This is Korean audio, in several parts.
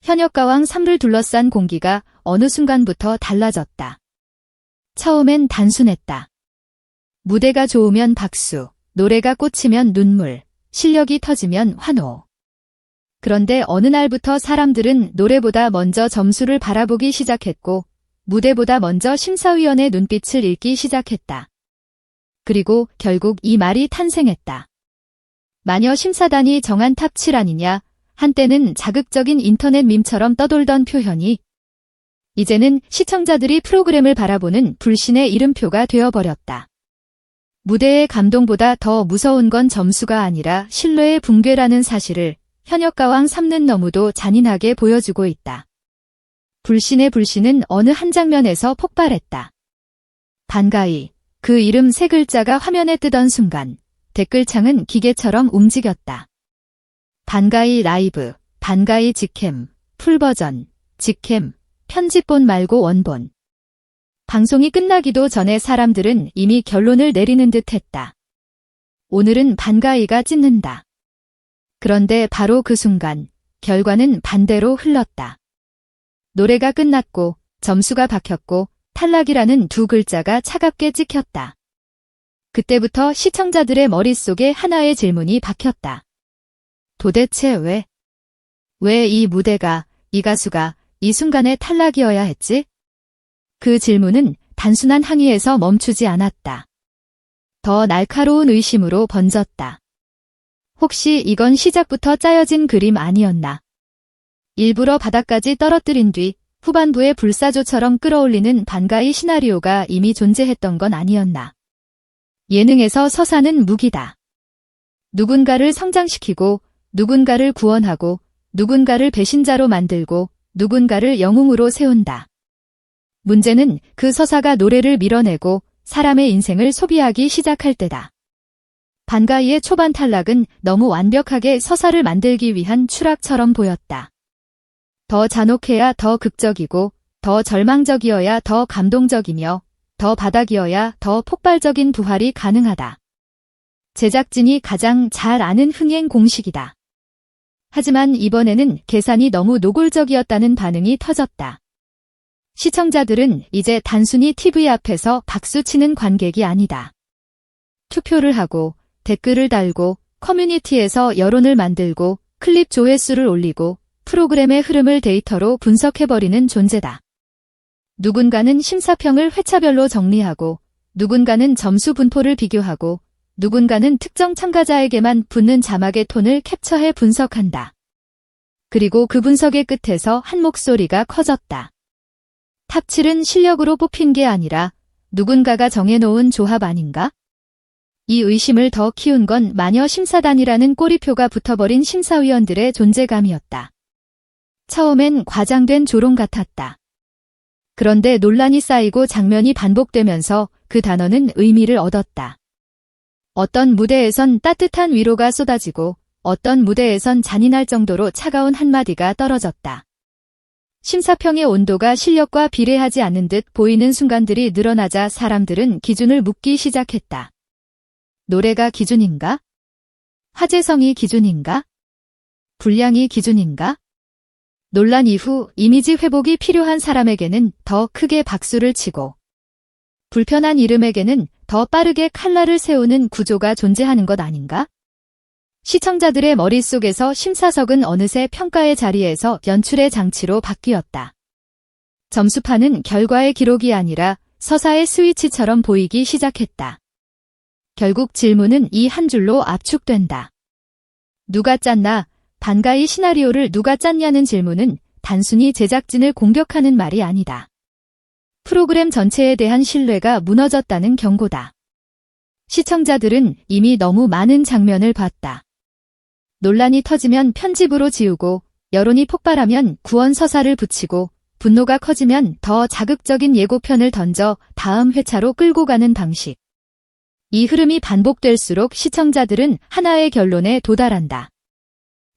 현역가왕 3를 둘러싼 공기가 어느 순간부터 달라졌다. 처음엔 단순했다. 무대가 좋으면 박수, 노래가 꽂히면 눈물, 실력이 터지면 환호. 그런데 어느 날부터 사람들은 노래보다 먼저 점수를 바라보기 시작했고, 무대보다 먼저 심사위원의 눈빛을 읽기 시작했다. 그리고 결국 이 말이 탄생했다. 마녀 심사단이 정한 탑 7 아니냐, 한때는 자극적인 인터넷 밈처럼 떠돌던 표현이 이제는 시청자들이 프로그램을 바라보는 불신의 이름표가 되어버렸다. 무대의 감동보다 더 무서운 건 점수가 아니라 신뢰의 붕괴라는 사실을 현역가왕 3는 너무도 잔인하게 보여주고 있다. 불신의 불신은 어느 한 장면에서 폭발했다. 반가이, 그 이름 3글자가 화면에 뜨던 순간 댓글창은 기계처럼 움직였다. 반가이 라이브, 반가이 직캠, 풀버전, 직캠, 편집본 말고 원본. 방송이 끝나기도 전에 사람들은 이미 결론을 내리는 듯 했다. 오늘은 반가이가 찢는다. 그런데 바로 그 순간 결과는 반대로 흘렀다. 노래가 끝났고 점수가 박혔고 탈락이라는 2글자가 차갑게 찍혔다. 그때부터 시청자들의 머릿속에 하나의 질문이 박혔다. 도대체 왜 이 무대가, 이 가수가 이 순간에 탈락이어야 했지? 그 질문은 단순한 항의에서 멈추지 않았다. 더 날카로운 의심으로 번졌다. 혹시 이건 시작부터 짜여진 그림 아니었나? 일부러 바닥까지 떨어뜨린 뒤 후반부에 불사조처럼 끌어올리는 반가이 시나리오가 이미 존재했던 건 아니었나? 예능에서 서사는 무기다. 누군가를 성장시키고, 누군가를 구원하고, 누군가를 배신자로 만들고, 누군가를 영웅으로 세운다. 문제는 그 서사가 노래를 밀어내고 사람의 인생을 소비하기 시작할 때다. 반가이의 초반 탈락은 너무 완벽하게 서사를 만들기 위한 추락처럼 보였다. 더 잔혹해야 더 극적이고, 더 절망적이어야 더 감동적이며, 더 바닥이어야 더 폭발적인 부활이 가능하다. 제작진이 가장 잘 아는 흥행 공식이다. 하지만 이번에는 계산이 너무 노골적이었다는 반응이 터졌다. 시청자들은 이제 단순히 TV 앞에서 박수치는 관객이 아니다. 투표를 하고, 댓글을 달고, 커뮤니티에서 여론을 만들고, 클립 조회수를 올리고, 프로그램의 흐름을 데이터로 분석해버리는 존재다. 누군가는 심사평을 회차별로 정리하고, 누군가는 점수 분포를 비교하고, 누군가는 특정 참가자에게만 붙는 자막의 톤을 캡처해 분석한다. 그리고 그 분석의 끝에서 한 목소리가 커졌다. 탑 7은 실력으로 뽑힌 게 아니라 누군가가 정해놓은 조합 아닌가? 이 의심을 더 키운 건 마녀 심사단이라는 꼬리표가 붙어버린 심사위원들의 존재감이었다. 처음엔 과장된 조롱 같았다. 그런데 논란이 쌓이고 장면이 반복되면서 그 단어는 의미를 얻었다. 어떤 무대에선 따뜻한 위로가 쏟아지고 어떤 무대에선 잔인할 정도로 차가운 한마디가 떨어졌다. 심사평의 온도가 실력과 비례하지 않는 듯 보이는 순간들이 늘어나자 사람들은 기준을 묻기 시작했다. 노래가 기준인가? 화제성이 기준인가? 분량이 기준인가? 논란 이후 이미지 회복이 필요한 사람에게는 더 크게 박수를 치고 불편한 이름에게는 더 빠르게 칼날을 세우는 구조가 존재하는 것 아닌가? 시청자들의 머릿속에서 심사석은 어느새 평가의 자리에서 연출의 장치로 바뀌었다. 점수판은 결과의 기록이 아니라 서사의 스위치처럼 보이기 시작했다. 결국 질문은 이 한 줄로 압축된다. 누가 짰나? 반가이 시나리오를 누가 짰냐는 질문은 단순히 제작진을 공격하는 말이 아니다. 프로그램 전체에 대한 신뢰가 무너졌다는 경고다. 시청자들은 이미 너무 많은 장면을 봤다. 논란이 터지면 편집으로 지우고, 여론이 폭발하면 구원 서사를 붙이고, 분노가 커지면 더 자극적인 예고편을 던져 다음 회차로 끌고 가는 방식. 이 흐름이 반복될수록 시청자들은 하나의 결론에 도달한다.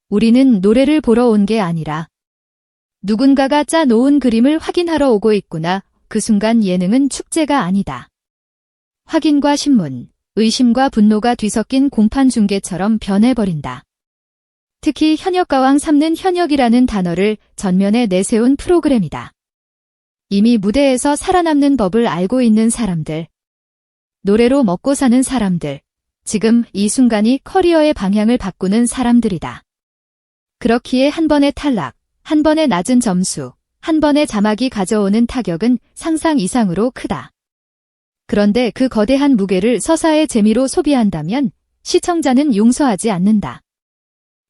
우리는 노래를 보러 온 게 아니라 누군가가 짜놓은 그림을 확인하러 오고 있구나. 그 순간 예능은 축제가 아니다. 확인과 신문, 의심과 분노가 뒤섞인 공판 중계처럼 변해버린다. 특히 현역가왕 삼는 현역이라는 단어를 전면에 내세운 프로그램이다. 이미 무대에서 살아남는 법을 알고 있는 사람들, 노래로 먹고 사는 사람들, 지금 이 순간이 커리어의 방향을 바꾸는 사람들이다. 그렇기에 한 번의 탈락, 한 번의 낮은 점수, 한 번의 자막이 가져오는 타격은 상상 이상으로 크다. 그런데 그 거대한 무게를 서사의 재미로 소비한다면 시청자는 용서하지 않는다.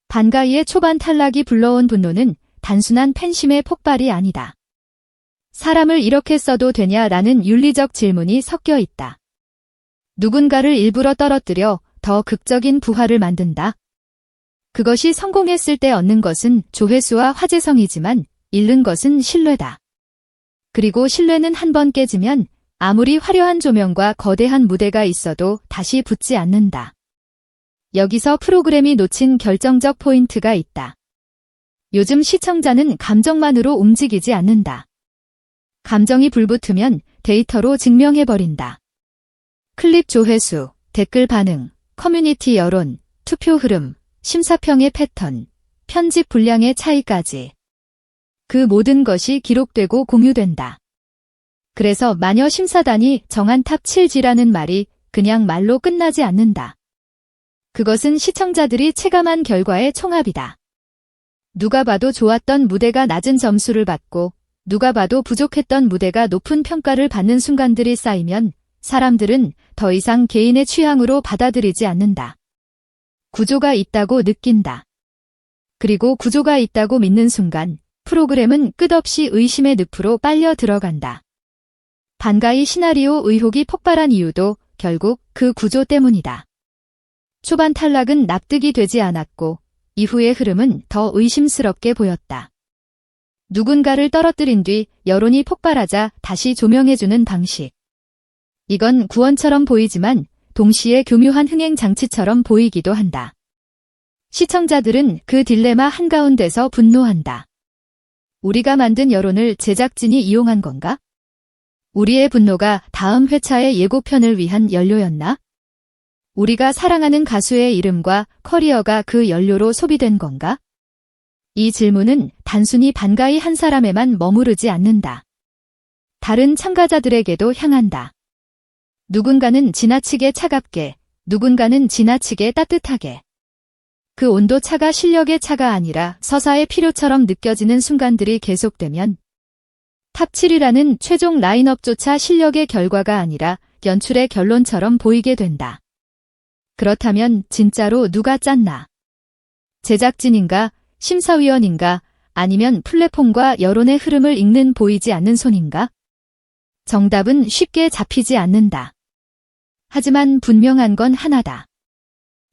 반가이의 초반 탈락이 불러온 분노는 단순한 팬심의 폭발이 아니다. 사람을 이렇게 써도 되냐라는 윤리적 질문이 섞여 있다. 누군가를 일부러 떨어뜨려 더 극적인 부활을 만든다. 그것이 성공했을 때 얻는 것은 조회수와 화제성이지만 잃는 것은 신뢰다. 그리고 신뢰는 한 번 깨지면 아무리 화려한 조명과 거대한 무대가 있어도 다시 붙지 않는다. 여기서 프로그램이 놓친 결정적 포인트가 있다. 요즘 시청자는 감정만으로 움직이지 않는다. 감정이 불붙으면 데이터로 증명해버린다. 클립 조회수, 댓글 반응, 커뮤니티 여론, 투표 흐름, 심사평의 패턴, 편집 분량의 차이까지. 그 모든 것이 기록되고 공유된다. 그래서 마녀 심사단이 정한 탑 7지라는 말이 그냥 말로 끝나지 않는다. 그것은 시청자들이 체감한 결과의 총합이다. 누가 봐도 좋았던 무대가 낮은 점수를 받고 누가 봐도 부족했던 무대가 높은 평가를 받는 순간들이 쌓이면 사람들은 더 이상 개인의 취향으로 받아들이지 않는다. 구조가 있다고 느낀다. 그리고 구조가 있다고 믿는 순간 프로그램은 끝없이 의심의 늪으로 빨려 들어간다. 반가이 시나리오 의혹이 폭발한 이유도 결국 그 구조 때문이다. 초반 탈락은 납득이 되지 않았고 이후의 흐름은 더 의심스럽게 보였다. 누군가를 떨어뜨린 뒤 여론이 폭발하자 다시 조명해주는 방식. 이건 구원처럼 보이지만 동시에 교묘한 흥행 장치처럼 보이기도 한다. 시청자들은 그 딜레마 한가운데서 분노한다. 우리가 만든 여론을 제작진이 이용한 건가? 우리의 분노가 다음 회차의 예고편을 위한 연료였나? 우리가 사랑하는 가수의 이름과 커리어가 그 연료로 소비된 건가? 이 질문은 단순히 반가이 한 사람에만 머무르지 않는다. 다른 참가자들에게도 향한다. 누군가는 지나치게 차갑게, 누군가는 지나치게 따뜻하게. 그 온도 차가 실력의 차가 아니라 서사의 필요처럼 느껴지는 순간들이 계속되면 탑 7이라는 최종 라인업조차 실력의 결과가 아니라 연출의 결론처럼 보이게 된다. 그렇다면 진짜로 누가 짰나? 제작진인가? 심사위원인가? 아니면 플랫폼과 여론의 흐름을 읽는 보이지 않는 손인가? 정답은 쉽게 잡히지 않는다. 하지만 분명한 건 하나다.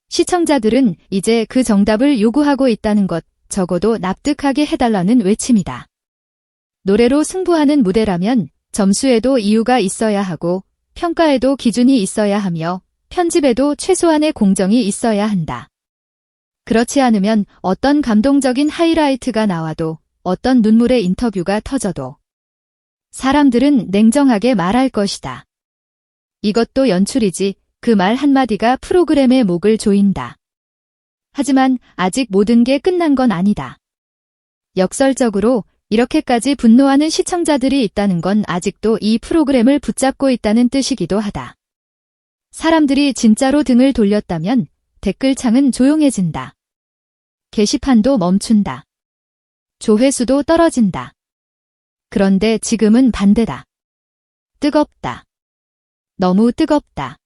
시청자들은 이제 그 정답을 요구하고 있다는 것, 적어도 납득하게 해달라는 외침이다. 노래로 승부하는 무대라면 점수에도 이유가 있어야 하고 평가에도 기준이 있어야 하며 편집에도 최소한의 공정이 있어야 한다. 그렇지 않으면 어떤 감동적인 하이라이트가 나와도 어떤 눈물의 인터뷰가 터져도 사람들은 냉정하게 말할 것이다. 이것도 연출이지. 그 말 한마디가 프로그램의 목을 조인다. 하지만 아직 모든 게 끝난 건 아니다. 역설적으로 이렇게까지 분노하는 시청자들이 있다는 건 아직도 이 프로그램을 붙잡고 있다는 뜻이기도 하다. 사람들이 진짜로 등을 돌렸다면 댓글창은 조용해진다. 게시판도 멈춘다. 조회수도 떨어진다. 그런데 지금은 반대다. 뜨겁다. 너무 뜨겁다.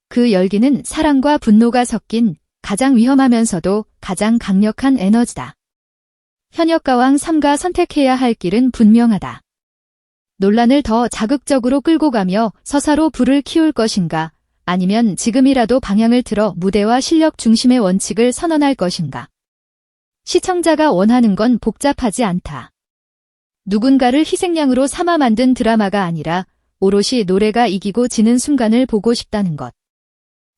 그 열기는 사랑과 분노가 섞인 가장 위험하면서도 가장 강력한 에너지다. 현역가왕 3가 선택해야 할 길은 분명하다. 논란을 더 자극적으로 끌고 가며 서사로 불을 키울 것인가, 아니면 지금이라도 방향을 틀어 무대와 실력 중심의 원칙을 선언할 것인가. 시청자가 원하는 건 복잡하지 않다. 누군가를 희생양으로 삼아 만든 드라마가 아니라 오롯이 노래가 이기고 지는 순간을 보고 싶다는 것.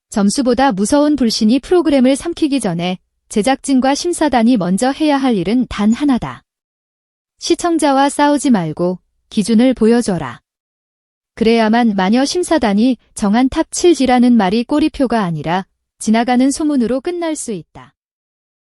점수보다 무서운 불신이 프로그램을 삼키기 전에 제작진과 심사단이 먼저 해야 할 일은 단 하나다. 시청자와 싸우지 말고 기준을 보여줘라. 그래야만 마녀 심사단이 정한 탑 7지라는 말이 꼬리표가 아니라 지나가는 소문으로 끝날 수 있다.